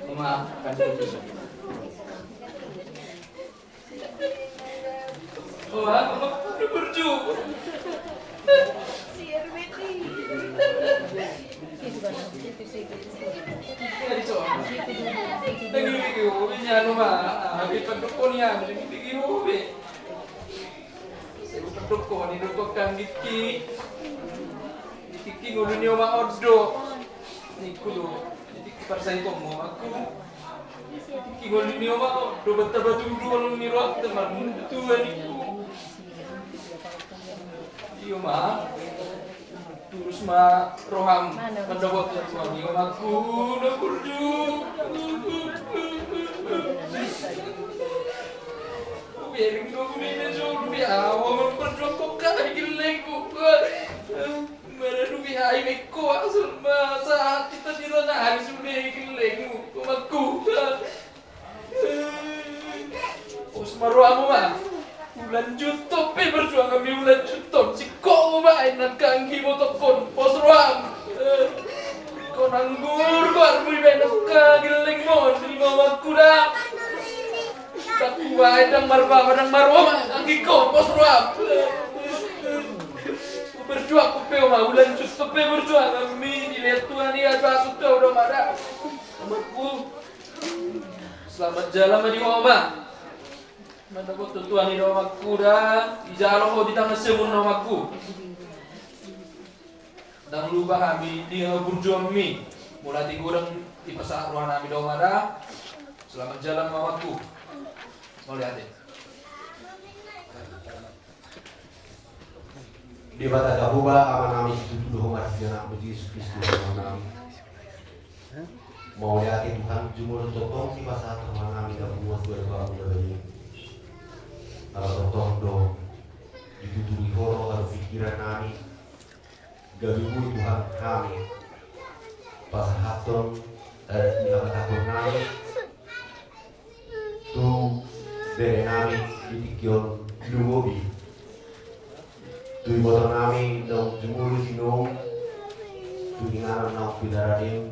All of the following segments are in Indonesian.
Memaafkan itu. Mama udah berjuang. Kiki ngulunyo ma oddo niku lho iki persen kok mau aku kiki ngulunyo ma oddo betul-betul dulu niro teman tuan niku iyo ma terus ma roham pendobot suami aku udah berjuang biarin gue punya suruh ya awal berjuang kok kalah gilengku mana dubi hai meko asul masa kita di sana hari sudah gilengmu komaku os maruamu mah bulan juto pe berjuang kami bulan juto si kau mainan kangki motokon pos ruam kau nanggur kau harus benar gileng mon di mamaku dah tak kuat dan marwah angki kau pos ruam berjuang kupeo mah bulan juto pe berjuang kami dilihat Tuhan ya basut kau udah marah amaku selamat jalan di mama mana kau tuan ini namaku dah ijalo kau di tangan semun namaku dan lupa kami dia berjuang mi mulai digoreng di pasar ruang kami domara selamat jalan mamaku mau lihat deh di bata kabuba aman nami itu homat jana Yesus Kristus aman nami mau lihat Tuhan jumur totong di pasar aman nami dan buat dua orang muda ini kalau totong dong ditutupi horo kalau pikiran nami gabungan Tuhan kami pasar haton di takut nami tu bere nami di tikion luobi tu motor nami dong jemuru sinong tu inganan nak pidaradim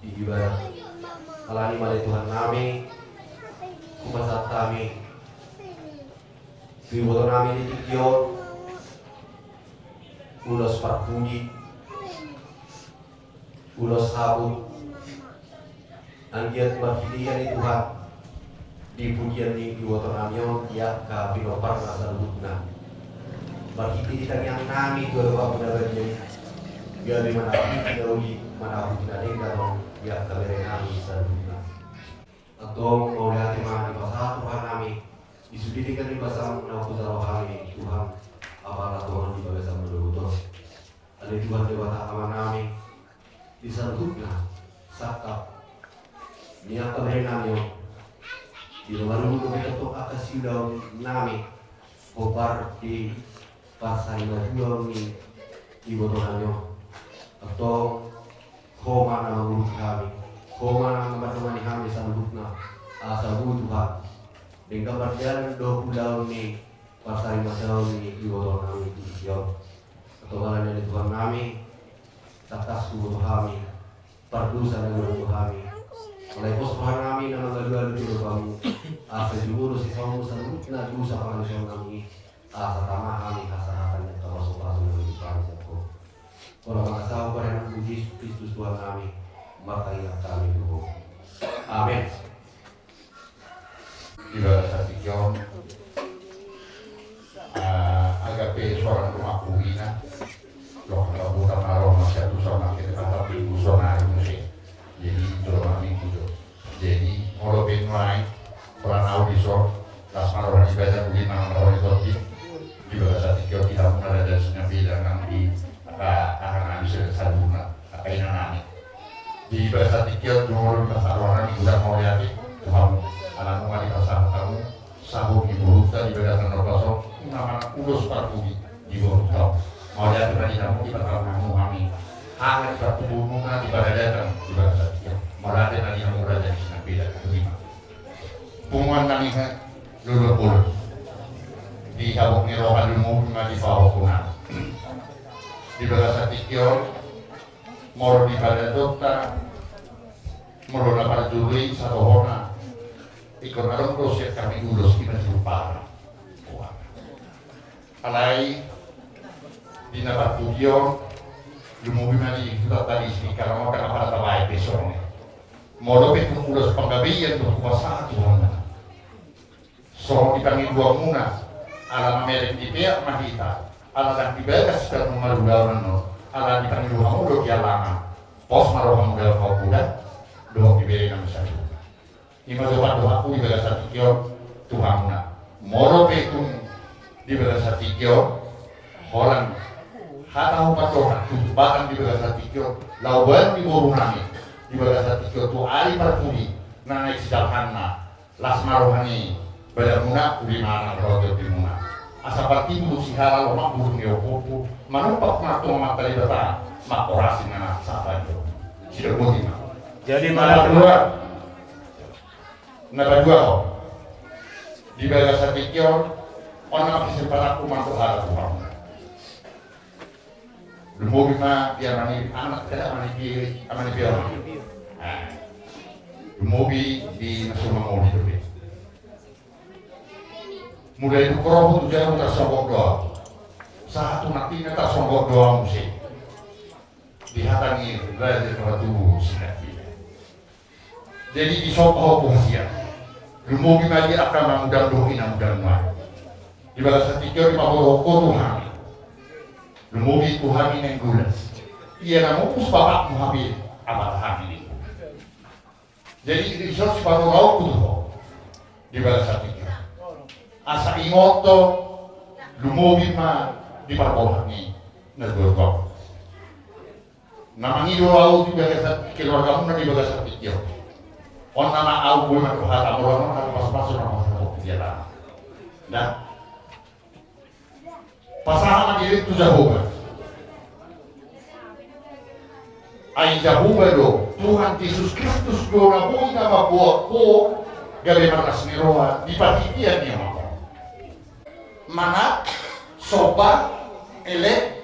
di ibarat alani malai Tuhan nami kumasat kami tu motor nami di tikion ulos parpuji ulos sabut anggiat marhidian di Tuhan di pujian di motor namion ya ka pinopar nasa lutna marhidi di tangyang nami dua benar jadi biar di mana jauh mana aku tidak dengar ya kabere nami sa lutna atau mau lihat mana di pasar Tuhan nami disudikan di pasar naku sarau kami Tuhan apalah Tuhan di bawah sama dulu ada Tuhan dewata aman nami di sarutna sakap niat kabere nami di luar dulu kita tuh atas daun nami kobar di pasai majuang ni ibu tuhanyo atau koma nama guru kami koma nama teman kami sambutna asal Tuhan dengan berjalan 20 tahun ni pasai majuang ni ibu tuhan kami yo atau kalau dari Tuhan kami atas guru kami perdosa dan guru kami oleh pos Tuhan kami nama kedua guru kami asal guru si kamu sambutna dosa manusia kami asa tamah kami kasahatan yang termasuk langsung dari Tuhan Yesus. Kalau mengasah kepada Yesus Kristus Tuhan kami, maka ingat kami dulu. Amin. Bila saya pikir agape seorang rumah kuina, loh kalau bukan naruh masih tu sama kita kata ibu zona ini jadi drama minggu tu. Jadi kalau pengen orang audisor, tasman orang ibadah begini orang itu juga saat itu kita mulai ada bilangan di akan habis saluna apa ini nani di bahasa tikil dulu bahasa orang ini udah mau lihat kamu anak mau di pasar kamu sahur di bulu tadi berdasarkan normal nama urus parfumi di bulu kamu mau lihat berani kamu di pasar kamu kami hangat satu bunga di pada datang di bahasa tikil mau lihat tadi kamu berada di sana beda kelima punguan kami lulur bulu di habuk ni rohan ilmu di bawah kuna di bahasa tikio mor di pada dokter Mula na para juli sa tohona. Ikaw na rin proses kami ulos pinasupara. Alay, di napatudyo, lumubi man kita tadi sih karena mau kena pada tabay besok. Mula pintu ulos panggabihan tuh kuasa Tuhan. So dipanggil dua muna, alam merek di pihak mahita, alam dibagas dan mengaluran no, alam dipanggil dua mulut ya lama, pos maroham model kau budak, doa diberi nama satu. Ima doa aku dibagas satikio Tuhan muna, moro petun dibagas satikio, holang, hata hupat doa, bahkan dibagas satikio, lawan di borunami, dibagas satikio tu ali perpudi, naik sejalhanna, las marohani. Pada muna uli mana rojo di muna. Asa parti bulu sihara lo mak burung yopopo. Manumpak matu matali bata mak orasi nana sapa jo. Sudah boti mak. Jadi malah dua. Napa dua ho. Di bagas satikyo ona kesempatan aku mantu hara tuang. Lumbo bima biar mani anak kada mani biar. Lumbo di nasuma moli tu. Mulai itu korong itu jangan tersonggok doa. Satu nantinya tersonggok doa musik. Dihatangi dari tubuh sihat. Jadi disopah penghasian. Lumbu bimali akan mengundang dohin mengundang mah. Di balas tiga di bawah Tuhan. Lumbu Tuhan ini gula. Ia namu pus bapak muhabir amat hamil. Jadi disop separuh lauk tuh. Di balas tiga. Asa imoto lumobi ma di parbohani nagurgok. Namangi do au di bagasat keluarga mo di bagasat tikyo. On nama au boy ma hata mo no hata pas-pas na mo dia lah. Nah. Pasahan diri tu Jehovah. Ai Jehovah do Tuhan Yesus Kristus do na boy na mabuat ko gabe markas ni roha di patitian niya. Mana sopa ele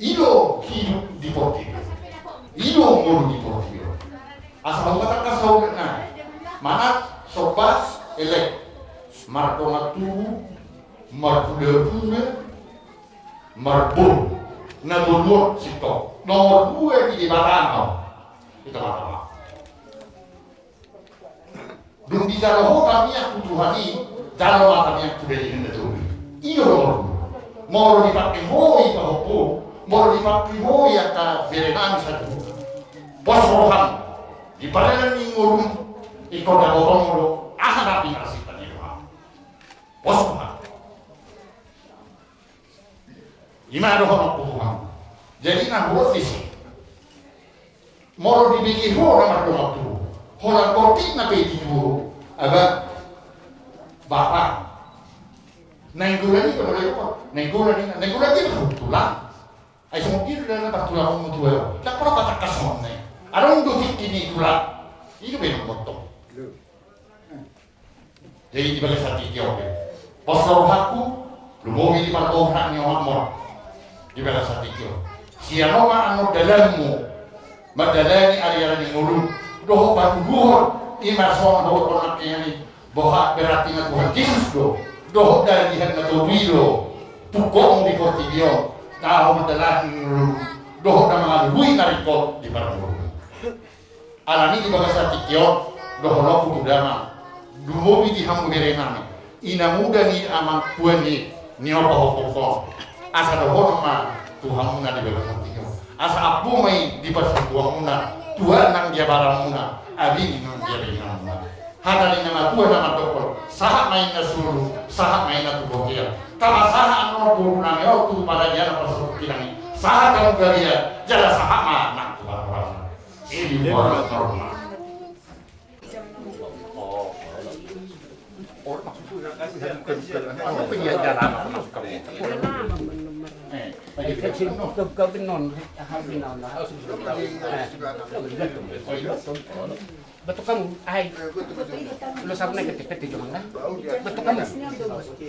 ido hidup di Portugal ido nguru di Portugal asal kata kasau na mana sopa ele martonatu martuleur marbun na dulu sito nomor 2 di Barano itu apa belum bicara kami aku Tuhani dalam matanya kuda ini betul. Iyo mau dipakai hoi pahopo, mau dipakai hoi atau berenang satu. Bos rohan di padang ngurung ikut ada orang mulu, napi ngasih tanya bos rohan. Gimana rohan Tuhan? Jadi nak buat visi. Mau dibikin hoi nama rohan tu, orang kopi napi di dulu, agak bapak, nenggulani kalau dia apa? Nenggulani betulan. Ay sumukir na betulan mo tuwa. Tak pernah batak kasong na. Anong dutik kini tulan? Itu benar moto. Jadi di balik hati dia oke. Pasal hakku, lumohi di parto hak ni orang di balik hati dia. Siapa anu dalammu, madalani aliran ngulu. Doh batu buhur, imason doh konak ni. Bahwa berarti na Tuhan Yesus doh dari dihan na tobilo pukong di Portibio tahu madalah doh na mga luwi na rikot di Parangolo alani di bagasa tikyo doh no putudama dumobi di hamugere nami ina muda ni amang tuan ni nyoba hokoko asa doh ma Tuhan muna di bagasa tikyo asa apu mai di bagasa Tuhan muna Tuhan nang dia barang muna abi nang dia barang muna hata ni nama Tuhan nama dokter sahat main na sulu sahat main na tubokia kama sahat anu guru nang yo tu pada dia na pasuk kinang sahat kamu garia jala sahat ma nak tu barang ini orang normal apa yang jalan masuk kamu kecil kau non harus betul kamu, ay, lo sabi na kete cuma na, betul kamu. Ano,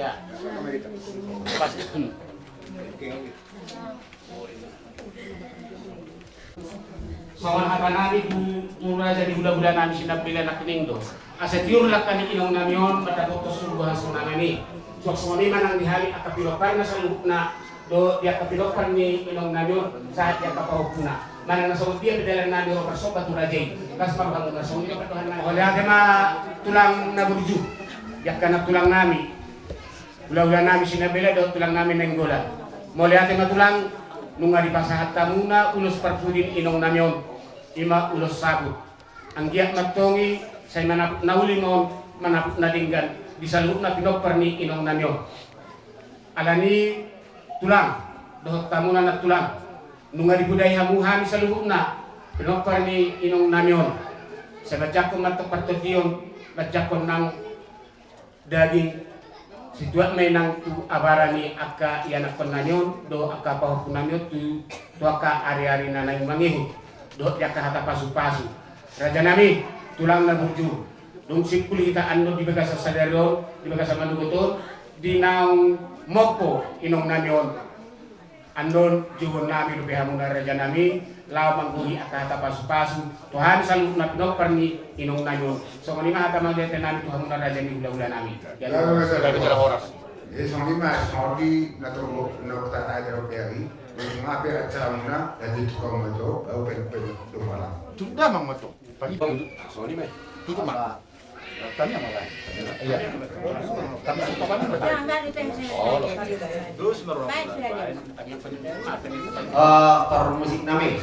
Iya. Pas. Soal hata nabi mula jadi bulan-bulan nabi sinapila na kinindo. Asa tiur lakani inong namion matagot subuhan sunamani. So sumoni manang dihali akapilokar na sa na do dia kapilokar ni inong namion saat dia kapahukuna. Manang nasa dia bedalan nabi o kasobat turajay. Kas marhang na sumoni katuhan na. Wala ma tulang na burju. Yakkan na tulang nami. Bulan-bulan namin sinabela daw tulang namin na inggolan. Muli ating matulang nung alipasahat tamuna ulos parpudin inong namyon ima ulos sabut. Ang giyak magtongi say nauli mo manapot na linggan di salud na pinopar ni inong namyon. Alani tulang dohot tamuna na tulang nung alibuday hamuhan sa lubog na pinopar ni inong namyon. Sa badjakon matapatod yun badjakon ng daging situat may nang tu abarani aka ianak penganyon do aka pahok penganyon tu aka ari-ari na nang mangihu do yaka hata pasu-pasu raja nami tulang na burju dong sikuli kita ando di bagasa sadero di bagasa manugoton di naung mopo inong namyon andon juhon nami do behamu na raja nami lao mangguri aka hata pasu-pasu Tuhan selalu na pinopar ni inong namyon so manima hata magdete nami Tuhan na raja ni ula-ula nami sono rimasti soldi na trovo no tata europei ma per acciamuna e di come to o per domala Tunda mang mato. Sorry, May. Tutup mang. Tanya malah. Iya. Kami itu kami bertanya. Per musik nami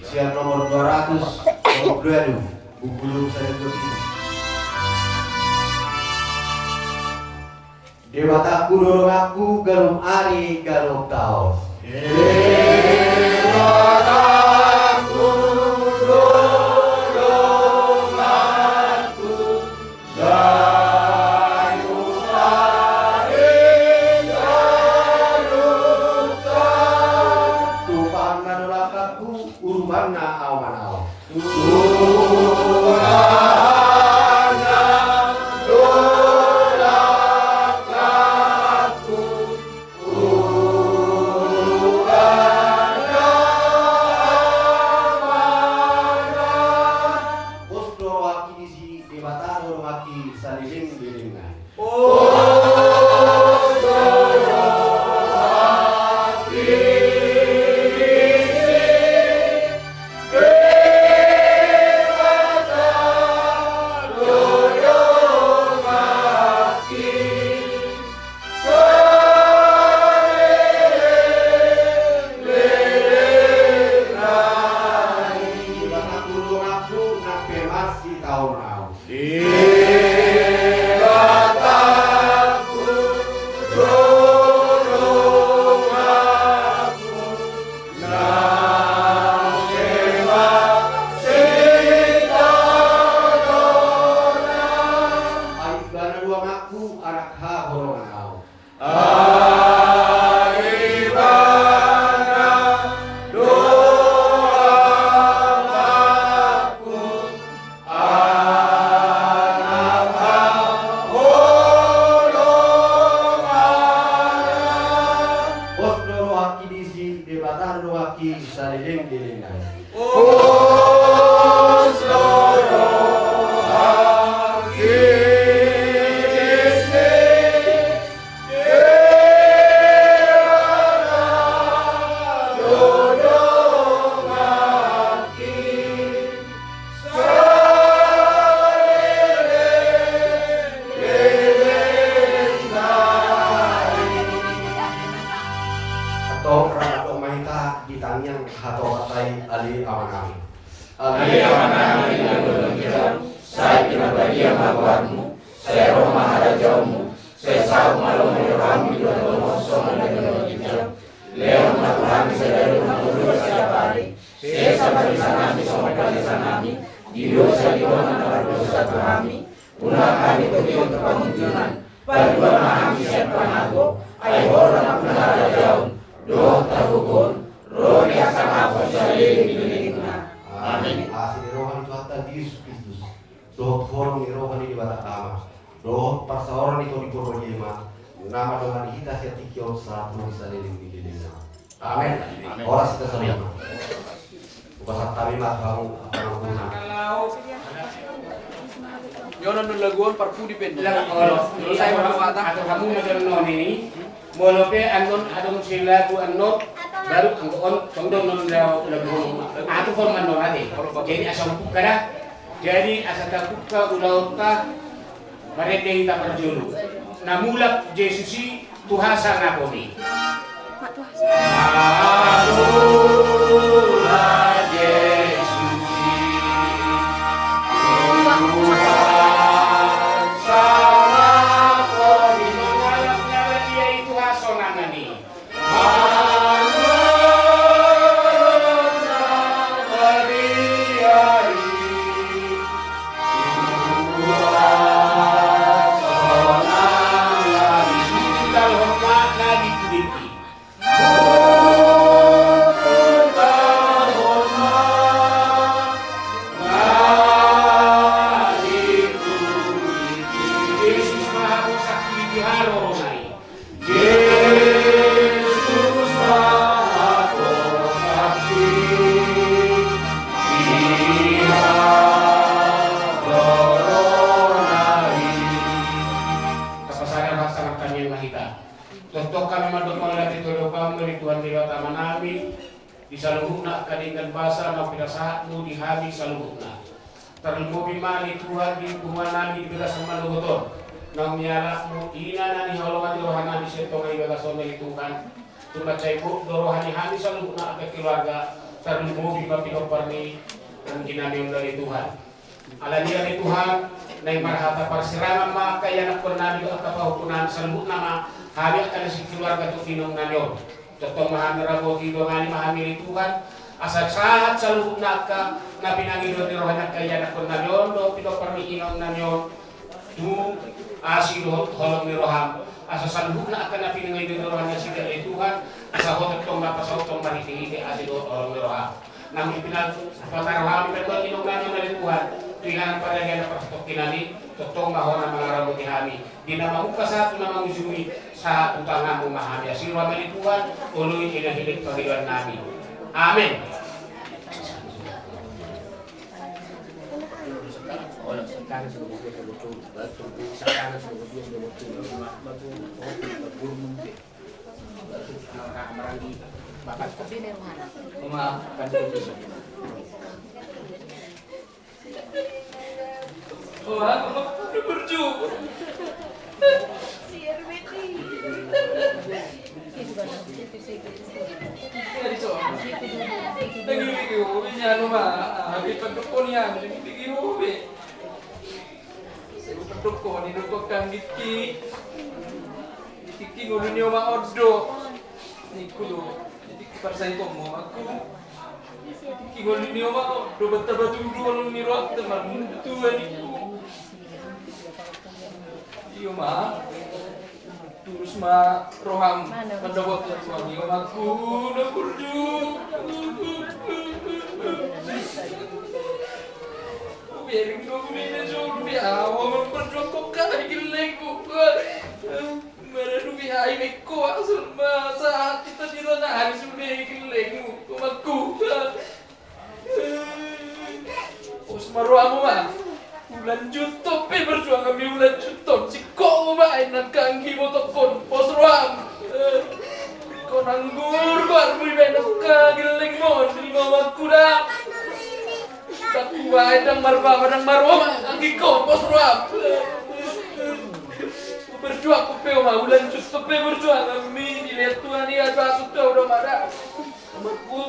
siar nomor 200 Bubulu saya begini Dewataku dorong aku garum ari garum tau Dewataku dorong aku garum ari garum tau Tupang na dolakaku urban na awan-awan Do pasaoran ito di puro jema. Nama dengan kita setikio satu bisa liling di dirinya. Amin. Oras kita sama. Bahasa kami mah kamu akan guna. Yonan dun laguan parpu di pen. Lang kalau Saya mau kata atau kamu macam ini, molope anon adong sila ku anot baru angkon tongdong non lagu atau forman non ade. Jadi asal buka jadi asal buka ulauta mereka kita perjulu. Namulak Yesusi Tuhasa naponi. Namulak Yesusi Tuhasa naponi. Ngalap dia itu hasonangan ni. Disaluhna kadingkan basa na pinasahatmu di hami saluhna. Terlebih mali Tuhan di hubungan nami di beras malugoton. Nang mialakmu ina na di halongan rohana di seto kay bagason dari Tuhan. Tumacay ko rohani hami saluhna at keluarga terlebih mapinoparni ang ginamit dari Tuhan. Alaniya ni Tuhan na imarhata parsirangan makaya na nabi at kapahupunan saluhna ma hami akan si keluarga tu kinong nanyon. Totoo mahamirabo tido nga ni mahamili Tuhan asal sahat sa lubog na ka na pinangilo ni rohan at kaya na kung nanyon do pinoparmiinom nanyon tu asilo holong ni roham asal sa lubog na ka na pinangilo ni rohan na siya ni Tuhan asal hotot tong mapasawtong mahiti-hiti asilo holong ni roham nang ipinagpatarohami ka doon inong nanyon na ni Tuhan tuwingan ang paragyan na pasatok kinani totoo mahon ang mga rabot ni hami di na mahukasat na mangusumi sa utangan mo mahami. Asiro kami ni Tuhan, tuloy inahilig Panginoon namin. Amen. aku berjumpa. Nagibigay ubi niya ano ma, habit pagdukon niya, nagibigay ubi. Sa pagdukon, ninukot kang gitki. Gitki ngulo niyo ma-ordo. Nikulo, gitki para sa ito mo, ako. Gitki ngulo niyo ma-ordo, bata-batulungan ni Rock, marmuntuan iku. Iyo ma, terus ma roham pendawat yang suami aku nak berjuang. Biarin aku ini jauh lebih awal berjuang kok kali gilengku. Mana lebih hai meko asal saat kita di sana hari sudah gilengku aku. Osmaro amo ma. Bulan juto pe berjuang kami bulan juto ciko main nan kanggi motokon posroam konanggur bar bui benak giling mon di mama kuda tak main dang marba dang marwa kanggi ko posroam berjuang pe ma bulan juto pe berjuang kami dilihat Tuhan ya basut udah mada amaku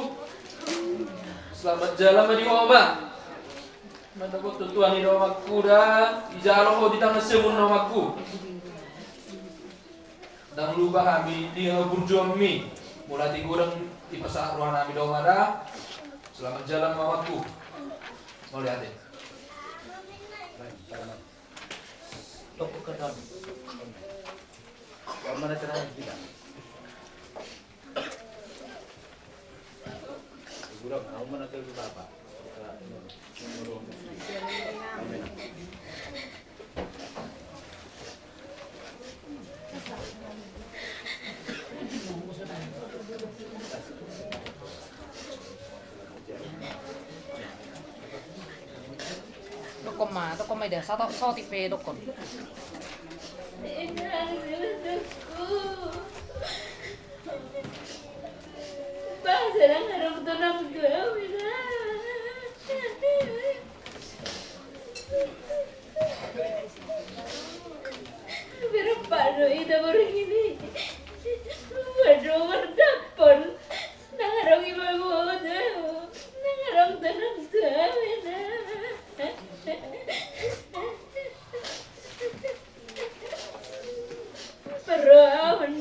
selamat jalan di mama. Mantap tuan ini nomaku dah, ijalo ho di tangan semun nomaku. Dan lupa kami di berjuang mi, mulai digoreng di pasar ruang kami doma dah. Selamat jalan mamaku. Mau lihat deh. Toko kenan. Mana terakhir tidak? Gurau, kamu mana terakhir apa? tokkon ma tokkon mai da so tipe tokkon Pasaran harap tanam gawina. Pero paano ito mo rin ini? Waduh, berdapon. Nangarong iba mo daw. Nangarong tanam gawina. Parawan,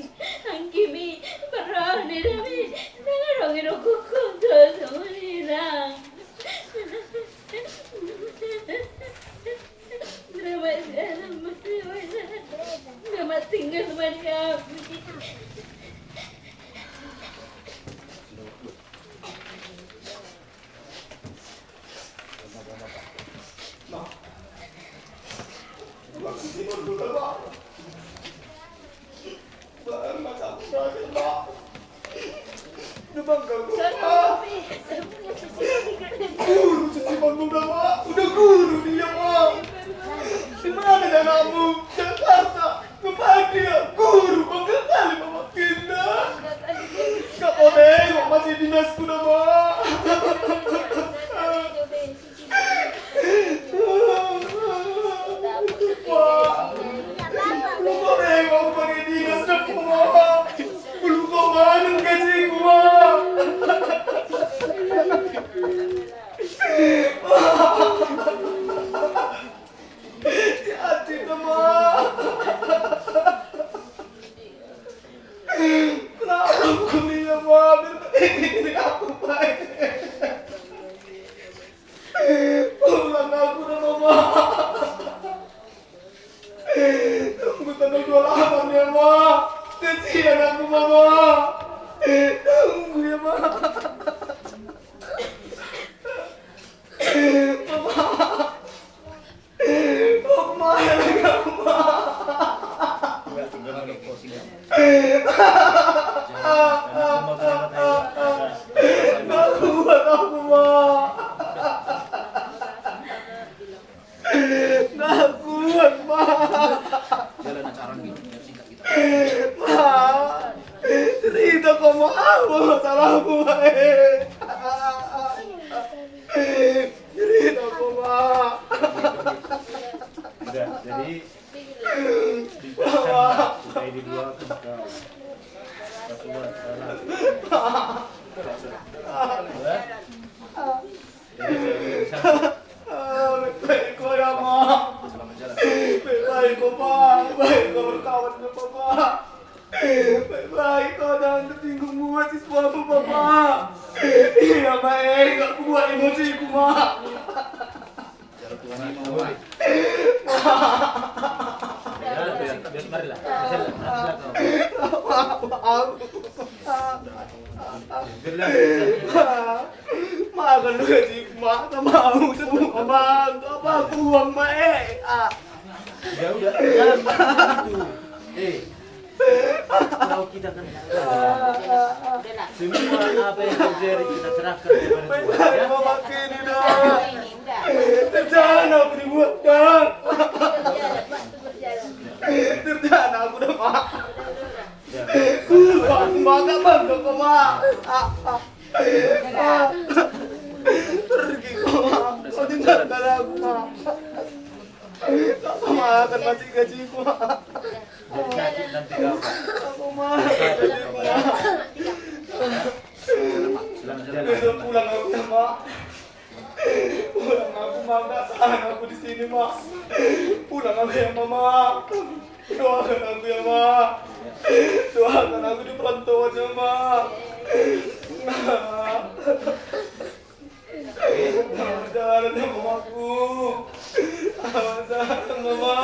ang kimi, parawan ni Rami. Nangarong inukukunto sa manirang. Nama tinggal Maria. Guru sesipan muda Pak, udah guru dia Pak. Di mana kamu? Jakarta, kepada guru bangga kali Mama Kinda. Gak boleh, masih dinas kuda Pak. Belum boleh kamu pakai dinas depan Pak. Belum kau mana gajiku Pak. Hati teman. Kenapa kuliah mobil ini aku baik. Pulang aku udah mama. Tunggu tanggal 28 ya ma. Kesian aku mama. Tunggu ya ma. Cerita kau mau apa masalahmu cerita kau mau Udah, jadi kita ini dua kita buat baik kau ya ma baik kau pak baik kau berkawan dengan papa baik kau jangan tersinggung buat siswa papa iya baik gak buat emosiku ma makan lu gaji mak tak mau sebelum abang apa buang mak ya udah gitu. Kalau kita kan semua apa yang terjadi kita serahkan kepada Tuhan. ya mama kini dah terjana aku dibuat dah terjana aku dah mak aku bangga bangga kau mak pergi kau mak kau tinggalkan aku mak kau makan masih gajiku mak Jadi sakit nanti apa? aku mak gajiku mak besok pulang aku ya mak pulang aku mak gak tahan aku di sini mak pulang aku ya mama doakan aku ya mak doakan aku di perantauan ya mak jalan ya mamaku jalan mama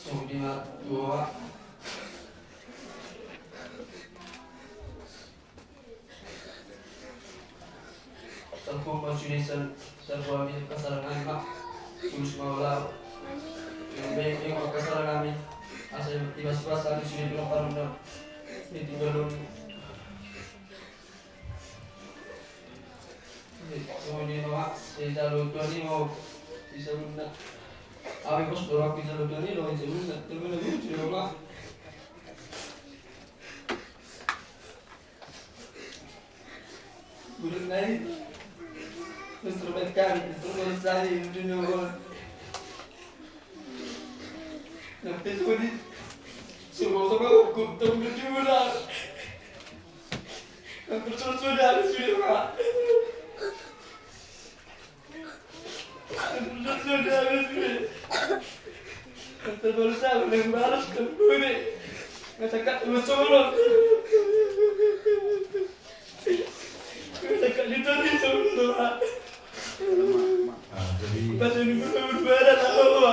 Sudah dua ko masyuni sa buwan ng kasarangan mak. Tulus mawala. Yung magkasarangan namin. Asa yung ibas-ibas kami suni bilang parang na itinggalon. Hindi mo sa luto ni mo. Isa mo na. Awi ko sa ako sa luto ni mo. Isa mo na. Tulungan na mo. Sino ba? Bulan na rin. Instrument kami. Instrument sa akin. Yung dinungon. Nagpisulit. Sumotong ako. Kumtong na jura. Nagpisulit. Sino ba? Terbaru tahu yang balas kembali. Ngatakan usulun. Ngatakan itu di semua. Jadi Pasal ini berat tahu.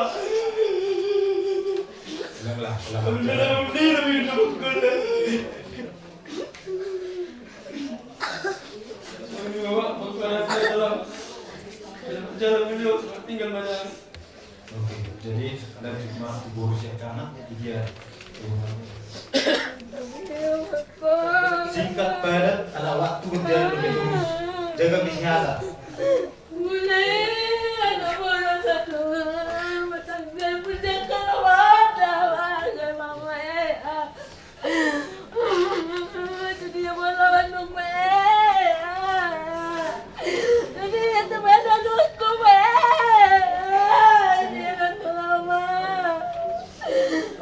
ulanglah. Dalam diri hidup kita. Ini bawa makanan dalam jalan beliau tinggal mana. Oke, jadi dari cuma guru kanan dia singkat padat ada waktu berjalan lebih lurus, jaga kesehatan. Mulai ada orang satu macam dia punya kawan mama itu dia melawan mama jadi itu beda dulu dia kan lama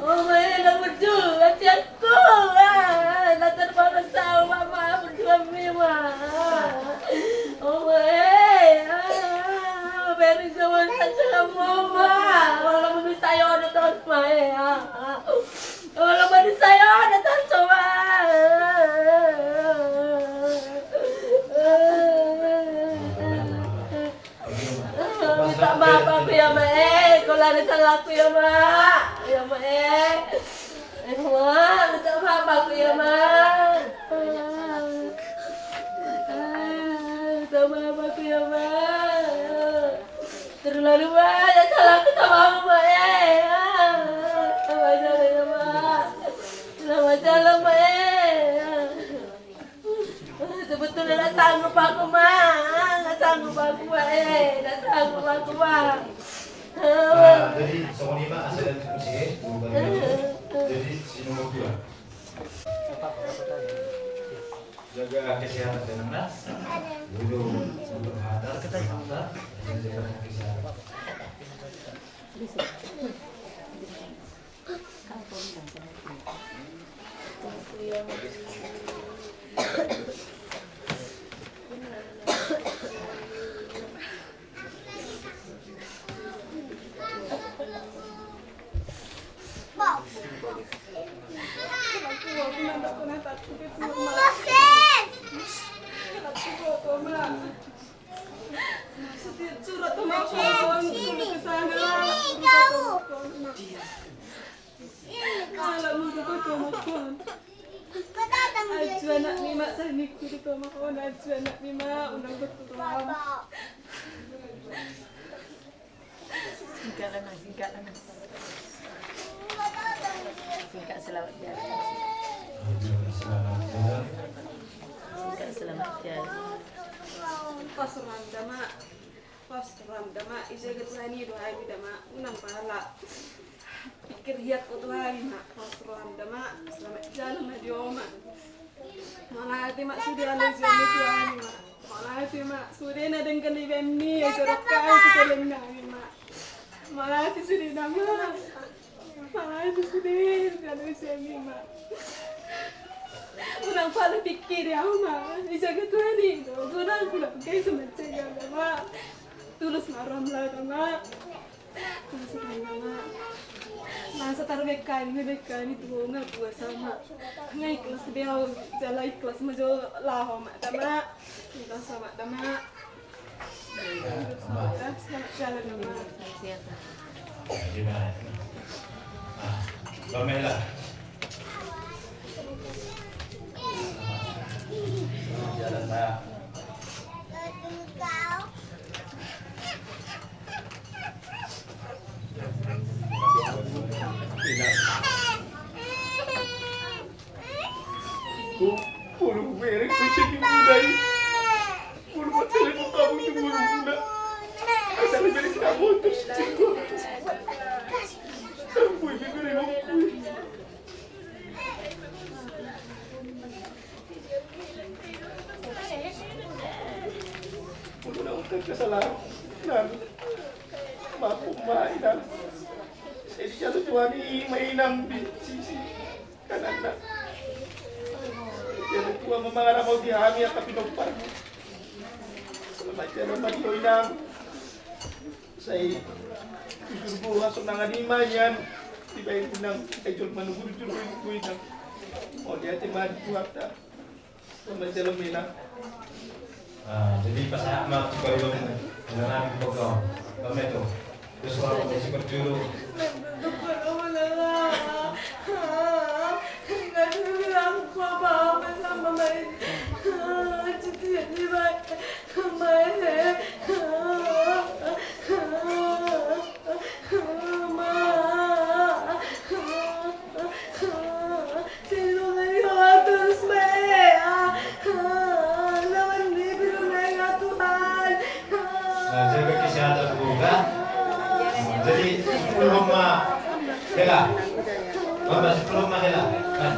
mama nak berjuang siapku nak terbang sama mama berjuang mama beri jawan saja mama kalau beri saya ada terus maya kalau beri saya ada terus minta maaf aku ya mak kalau ada salah aku ya mak minta maaf aku ya mak minta maaf aku ya mak terlalu banyak salahku sama mak sama jalan ya mak sama jalan mak sebetulnya tak sanggup aku mak tak sanggup aku mak tak sanggup aku mak Jadi sama lima asal dari kunci, jadi si nomor 2. Jaga kesehatan dengan nas, dulu berhadap kita jaga kesehatan. Anak mima sani kuri koma kona anak mima unang bertuam. Singkat lana. Singkat selamat jalan. Singkat selamat jalan. Pas dama ijagat sani doa dama unang pahala. Pikir hiat Tuhan mak pas dama selamat jalan madioma. Malati mak sudah ala zoni Tuhan mak. Malati mak sudah na dengan ibemni ajaratkan kita lengan mak. Malati sudah nama. Malati sudah kalau semi mak. Unang pala pikir ya mak. Ijagat Tuhan itu. Unang pulang kayak semacam ya mak. Tulus maram lah mak. Tulus mak. Masa tarbekan itu nggak puasa mak. Ngai kelas dia jalan kelas majo lah mak dama. Kelas sama dama. Selamat jalan mak. Gimana? Pamela. Jalan Pak. Puluh merek bisa dimudai. Puluh telepon kamu itu mula. Asal merek kamu terus cikgu. Sampai bibir aku. Puluh nak untuk kesalahan. Mampu mainan. Saya jatuh Tuhan ini mainan di sisi kanan. Jadi tua memang mau dihami atau pinopar. Selamat jalan mati inang. Saya jujur buah sunangan imanyan. Tiba-tiba inang ejol menunggu jujur inang. Mau dia tiba buat dah. Selamat jalan inang. Jadi pas amat juga belum beneran program. Kami itu terus orang masih berjuru. Jaga kesehatan juga. Jadi sebelum Hela, Mama sebelum Hela, kan?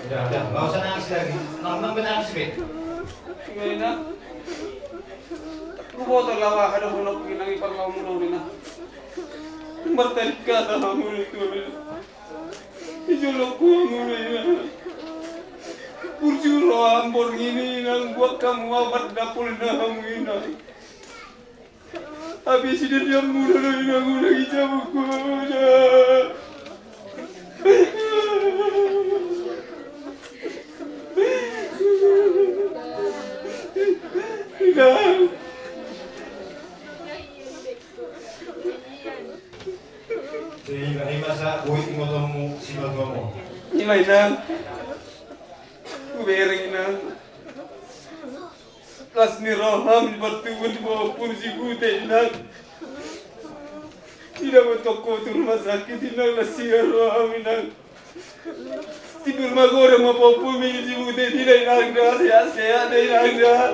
Udah, nggak usah nangis lagi. Nang nangis bet. Gimana? Aku mau terlawa kada hulog ginang ipagaw mo rin na. Martel ka na mo nito. Ijulog ko mo rin. Kurjuro ang borgini nang buat kamu awat dapul na hamina. Habis ini dia mula lagi cabut ko na. Jadi nggak masa buat ngotomu si ngotomu. Nilai nang. Kubereng nang. Kas ni roham di batuan di bawah kursi kute nang. Tidak bertoko tu rumah sakit nang nasihat roham nang. Tidur magorang mapopo mili kute tidak nang dah sehat tidak dah.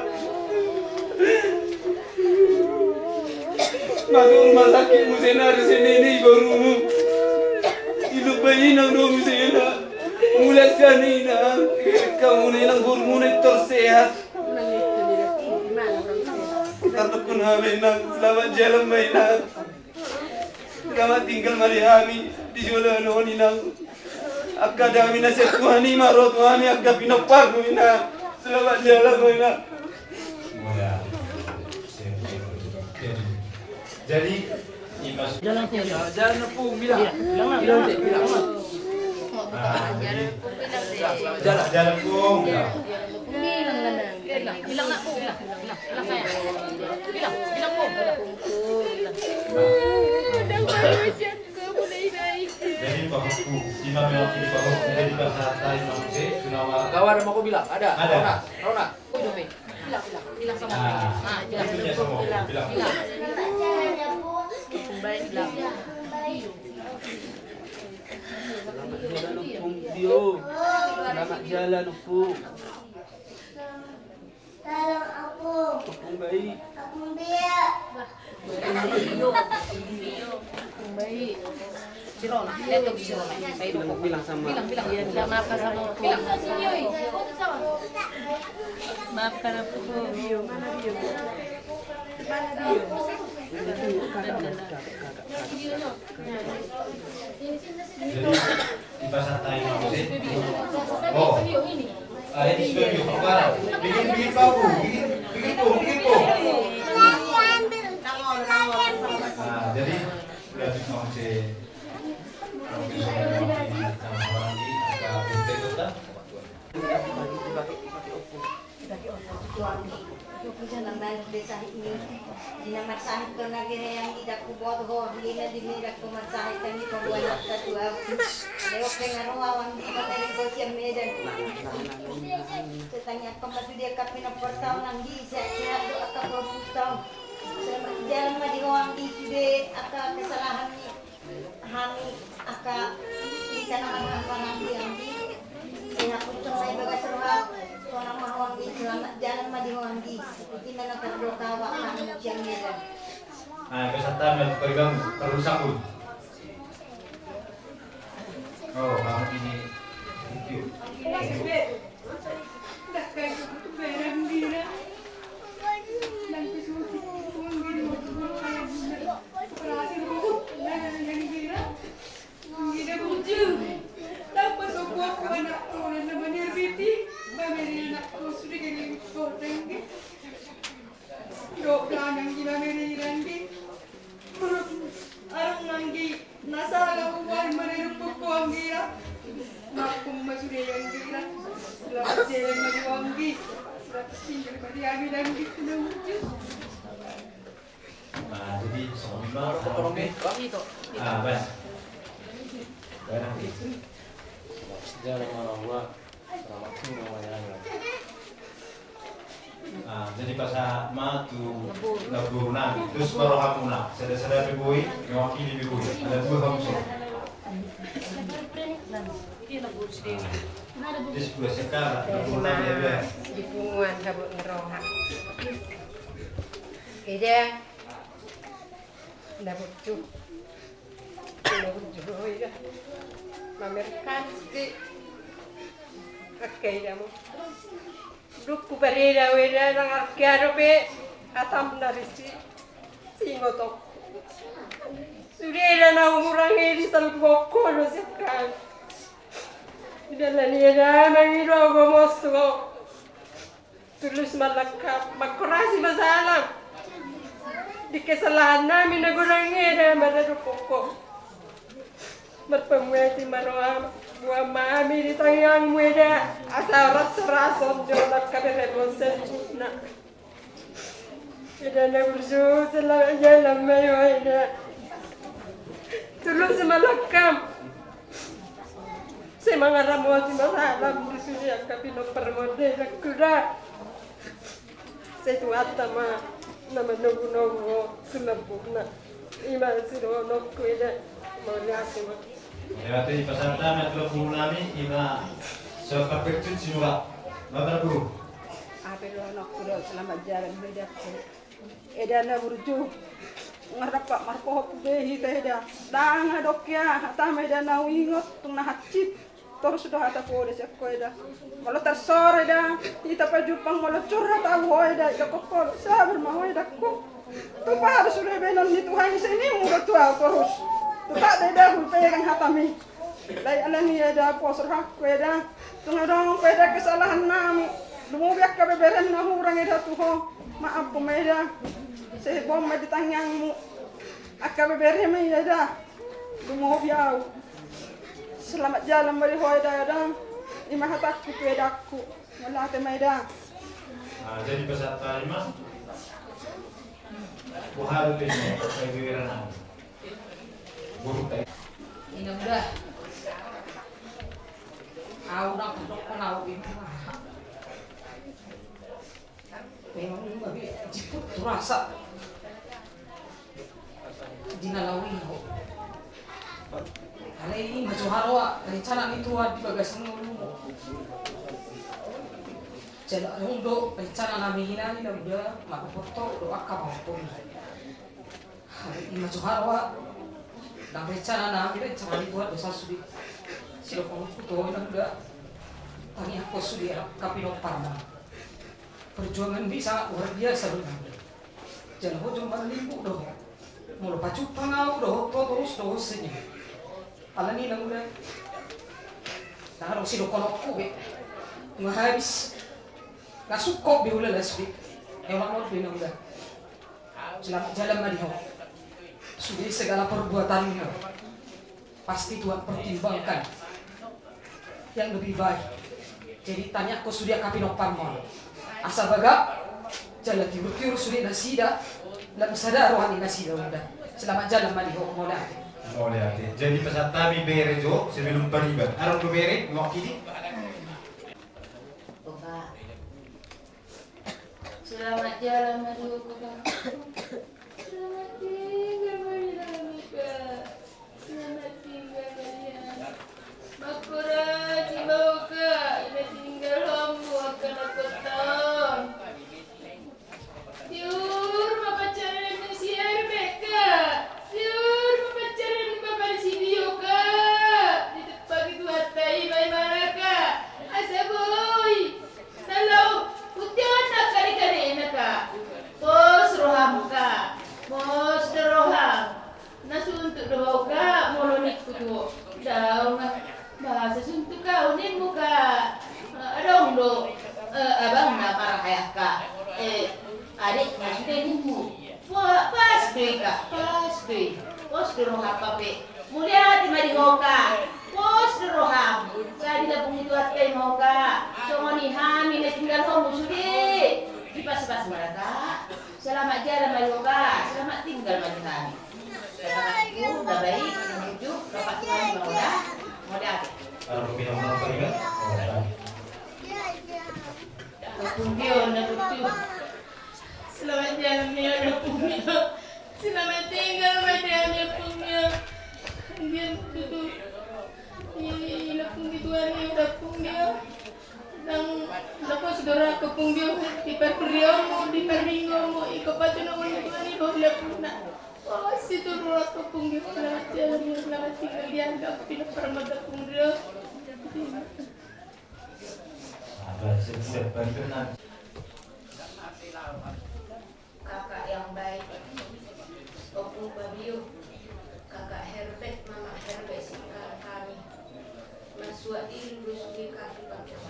Masuk rumah sakit musena di sini ni baru hidup bayi nang do musena mulai sana nang kamu ni nang hormon tersehat karena kunami nang selamat jalan bayi nang selamat tinggal Mariami di jalan ni nang akadami nasihat Tuhani marot Tuhani agak pinopar ni nang selamat jalan bayi nang. Jadi imas Jalan po, bilang. Bilang. jalan pung. Bilang nak po, bilang saya. Bilang po. Jadi pahuku, imam yang kini pahuku jadi bahasa Thai manusia sunawa. Kawan sama aku bilang, ada. Rona. Bilang sama. Itunya semua bilang. Baik bilang. Selamat jalan Opung. Tolong aku. Opung baik. Aku biar. Baik. Si Rona, lihat tuh si Rona. Bilang sama. Bilang maafkan sama bilang. Maafkan aku. Jadi di bahasa Thai manusia. Oh, ini sudah diukur. Bikin babu, bikin pung. Nah, jadi sudah dimaksud. Jangan main desa ini. Dinamat sahit ko na yang tidak kubot ho. Hindi na dinirak ko magsahit kami pagwanak sa tuwa. Lewat kay nga rawawang di pa tayo ko siya medan. Setanya pembantu dia kapina pertau nang di saya do aka propustau. Jalan madiwang di sude aka kesalahan ni hani aka di kana man ang di. Saya ko awak kamu yang beda. Nah, peserta bergabung terus sambung. Oh, kamu ini video. Dah kayak gitu barang dia. Nanti suruh gini kayak operasi rambut. Nah, yang gila. Gila buju. Dapat sebuah anak orang namanya Riti. Bagaimana anakku sudah jadi koreng. Dok yang gila meri randi. Arang nanggi nasa bukan mererup kuang gila. Makum masuk yang gila. Selamat jalan mari wangi. Selamat tinggal mari ami randi kena wujud. Nah, jadi semua Tolong deh. Itu. baik. Barang Jangan malah gua. Selamat namanya. jadi pas matu nabur nami terus baru hamuna sada biboi mewakili biboi ada dua hamso terus dua sekarang nabur nami ya Di punguan kabut ngeroha. Ida. Dapat cu. Dapat cu ida. Mamerkan si. Oke kamu. Dukku berida weda nang arkiaro be atam narisi singotok. Sudah na umurangi di salboko no sekan. Dalam dia mengiru gomosto. Tulus malakap makurasi masalah. Di kesalahan namin nagurangi na madadukoko. Berpemuati maroam buah mami di tangan muda asal rasa-rasa jolak kabeh bosan na. Ida na bersu selalu jalan mayo ida. Tulus malakam. Saya mengaramoti masalah di sini kapino permode kuda. Saya tu atama nama nogu sunabuna. Ima siro nokku ida mau lihat semua. ya tadi peserta metro nami ina seperti sinura bapak guru Apel anak kuda selamat jalan bedak. Eda na burju. Ngarap pak marko behi teda. Dang adok ya hata meda na wingot tung na hacit. Terus sudah hata ko de sekko eda. Malo tersore eda. Kita pajupang malo curhat awo eda. Ya kokol sabar mau eda ko. Tu pa harus sudah benon ni Tuhan sini mu tua terus. Tu tak beda pegang hata mi. Lai alani eda posor hakku eda. Tungadong peda kesalahan nami. Dumo biak ka beberen na hurang eda tuho. Maaf pemeda. Saya bom di tanganmu. Akka bebere me eda. Dumo biau. Selamat jalan bari hoida eda. Ima hatakku pedaku. Wala te meda. jadi peserta lima buhar itu kayak bikiran guru tadi Ini udah. Nak kenal ini. Memang babi jiput terasa. Dinalawi ho. Kali ini maju harwa rencana itu di bagasan ngomong. Jala rondo rencana nami hinani na udah makupoto doa kapapun. Hari ini maju harwa dan rencana nami rencana itu ada sasudi. Silo kong puto na udah. Tani aku sudah kapino parma. Perjuangan bisa luar biasa benar. Jangan hujung malibu doh. Mulu pacu pangau doh, terus doh senyum. Alani nang udah. Taruh si dokonoku be. Nggak habis. Nggak sukop biula lesbi. Ewan lo be nang udah. Selamat jalan madiho. Sudah segala perbuatannya. Pasti Tuhan pertimbangkan yang lebih baik. Jadi tanya ko sudah kapino parma. Asa baga jalan tiru-tiru sudah nasida lam sadar wani nasida udah. Selamat jalan madiho mola. Oleh jadi peserta bibere jo sebelum beribadah arang bibere mewakili Bapak. Selamat jalan madiho Bapak. Selamat tinggal Maria. Selamat tinggal Maria. Makura cimauka ina tinggal hamu akan aku tahu. Yuk. durung apa pe. Mulia di marihoka. Pos durung jadi labung itu atai moga. Songoni hami ne tinggal homo sudi. Di pas-pas mereka. Selamat jalan marihoka. Selamat tinggal marihoka. Selamatku udah baik, menuju dapat Tuhan moga. Moga. Kalau pindah apa ingat? Pumbio na lucu. Selamat jalan ya pumbio. Selamat tinggal madam ya pumbio. Dia duduk. Iya pumbio tuan ya udah pumbio. Dan lepas saudara ke pumbio di perperiomo di perminggomo iko patu na wala tuan iko lepuna. Oh situ rulas ke pumbio selamat jalan ya selamat tinggal dianggap tidak pernah pumbio. Siap bantuan. Kakak yang baik, Opung Babio, kakak Herbert, mama Herbert sekarang kami, Masua Ilu Sugi kaki bangkit.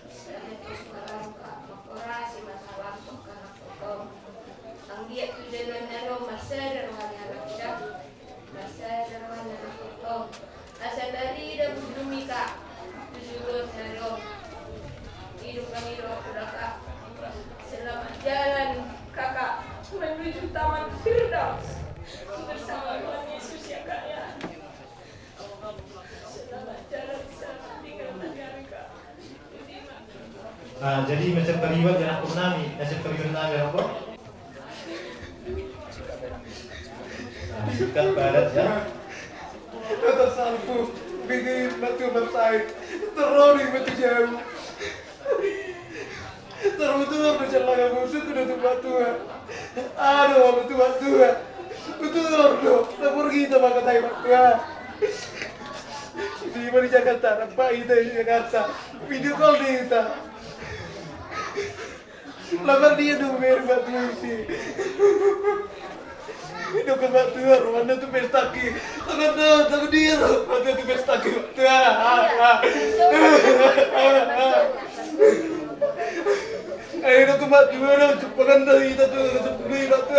Saya itu sekarang kak operasi masalah karena potong. Ang dia tu jalan nalo masa darahnya anak kita, masa darahnya anak potong. Asal dari dah berdumi kak. Tujuan nalo hidup kami doa kak. Selamat jalan kakak menuju Taman Firdaus bersama Tuhan Yesus ya kak ya. Selamat jalan selamat tinggal kak. Nah, jadi macam periwat yang aku nami, macam periwat nami apa? Nah, sikat barat ya. Kata salpu, bikin batu website, terori batu jauh. Terbetul berjalan musuh kuda tu batu. Aduh, batu. Betul dong, sepur kita makan tai batu. Di mana Jakarta, nampak kita di Jakarta. Video call dia kita. Lamar dia dong batu isi. Itu ke batu, mana tu pestaki. Takut dia, mana tu pestaki batu. Ayo ke batu, cepat dari kita tu sepuluh batu.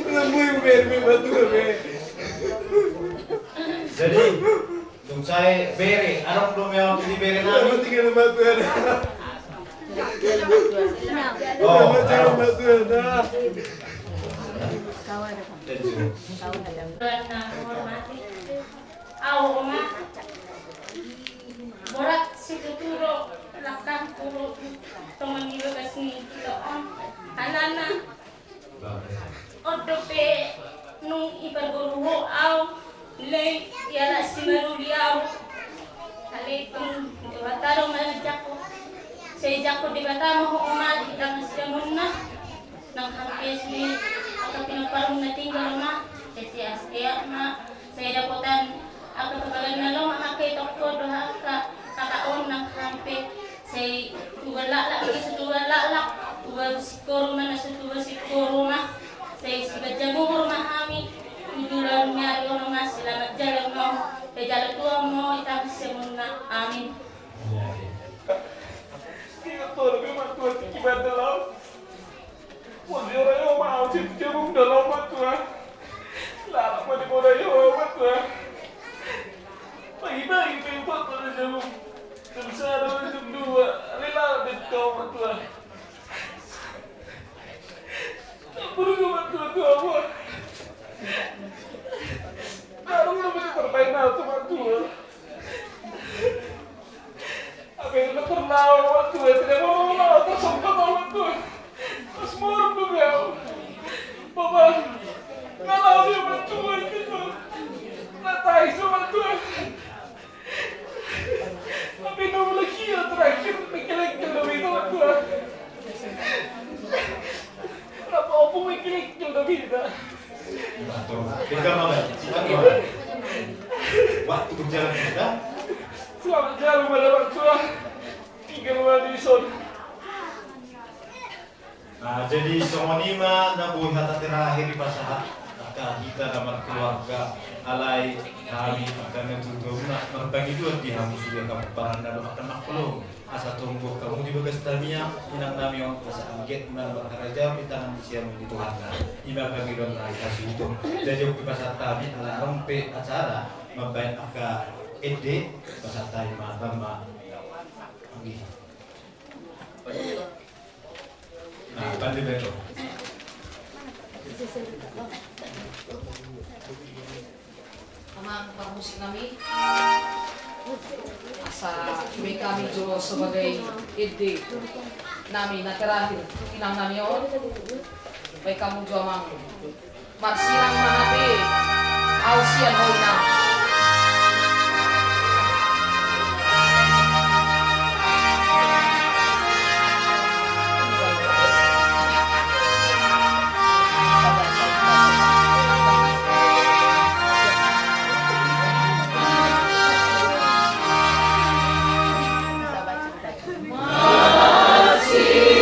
Lemui batu. Jadi, tung saya bere, anak belum yang di bere nami. Tinggal batu ada. Oh, batu ada. Karena hormati, oma, borak situturo, lakang turo, teman ibu kasih doang, anak-anak, odope, nung iparguru lay yala simaruliaw alitung bataro manjako say jako di batama ho umadi ang siyamun na nang hampis ni ako pinaparong na tinggal na kasi asya na saya dapotan ako kagalan na lo makakay ko doha ka kakaon ng hampi say tuwala sa tuwala tuwa sikoro na sa tuwa sikoro na say sibadjamur mahami tujuan niya yung mga selamat jalan mo kay jalan tuwa mo itapos muna amin. Tidak tahu memang Tuhan kibat dalam. Wajib orang yang mau cium dalam Tuhan. Lalu pada orang yang Tuhan. Pagi-pagi tempat pada jam satu jam 2 rela betul Tuhan. Perlu Tuhan. Baru lebih terbaik Tuhan. Apa yang pernah waktu tidak mau tersempat waktu terus murung juga Papa nggak tahu dia bantuan gitu nggak tahu itu bantuan tapi nunggu lagi ya terakhir mikir-mikir lebih itu bantuan kenapa opung mikir-mikir lebih itu tinggal mana? Waktu berjalan kita. Selamat jalan pada Tuhan. Tinggal di son. Nah, jadi somonima na buhay hata terakhir di pasahat kita dalam keluarga alai kami akan mentungguna merbangi dua di hamu sudah kamu parang dan akan maklum asa tunggu kamu di bagas tamia inang namion asa angget unan berkaraja di tangan siam di Tuhan iba bagi don rai kasih itu jadi aku pasal tami ala rompe acara membaik aka ede pasal tami bamba lagi nah bantu beto Amang permusik kami asa kami jo sebagai ide nami na terakhir inang namion baik kamu jo amang marsilang manabe ausian hoina See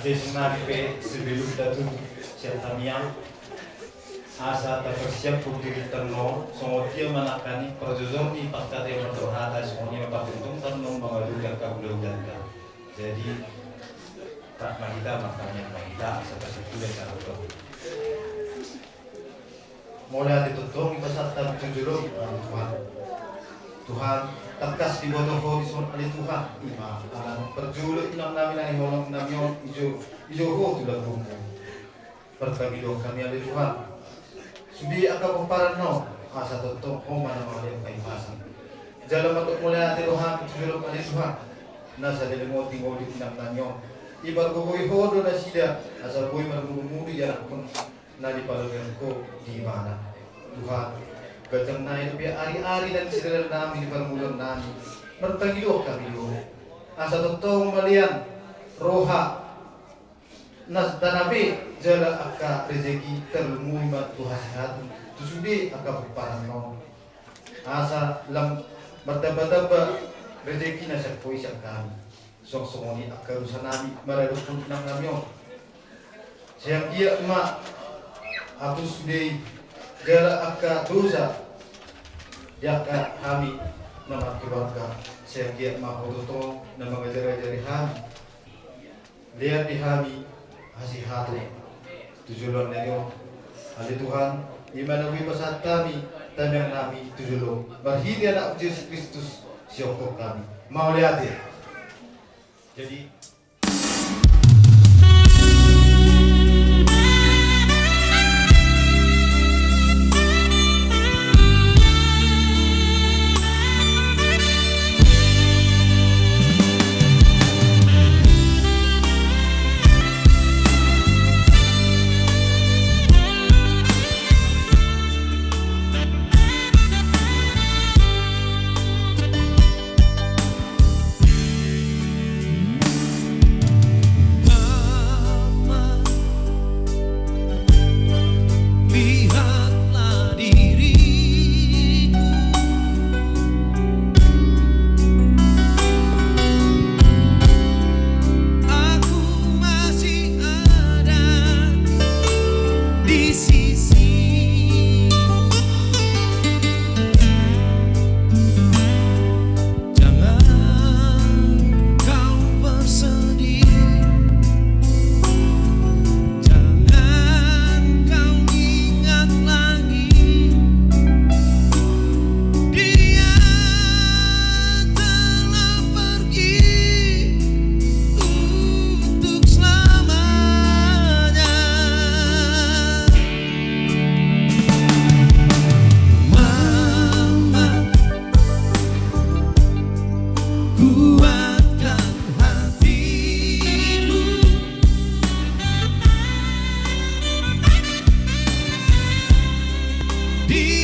Desnaripe sebelum datu siatamiang asa tak bersiap berdiri terno semuanya menakani perjujur di pakta yang berdoa semuanya beruntung terno mengadukan kabuludan. Jadi tak mahita makanya mahita seperti itu yang cara berdoa. Mulai ditutup peserta jujur Tuhan tegas di bodoh di son ali Tuhan ima alam perjulu inang nami nani holong namion ijo ho tulah bumbu berbagi doa kami ali Tuhan sudi agak pemparan no asa tutup ho mana mana yang kain pasang jalan untuk mulai hati Tuhan jujur ali Tuhan nasa dari moti inang namion ibar gogoi ho do nasida asal boy marmuru jarak pun nadi palukan ko di mana Tuhan gajang na itu biar ari-ari dan sirar nami di permulaan nami bertanggidoh kami doh asa totong malian roha nas danabe jala akka rezeki terlumui mat Tuhan sehat tu sudi akka peparan no asa lam bertaba-taba rezeki nasa koi sak kami sok-sokoni akka urusan nami maradok pun nang namyo siang dia emak aku sudi jala akka dosa jaka kami nama keluarga saya giat mahodoto nama ngajari kami lihat di kami kasih hati tujuan nero ali Tuhan imana wi pasat kami tanang nami tujulo berhidi anak Yesus Kristus siokok kami mau lihat ya jadi Di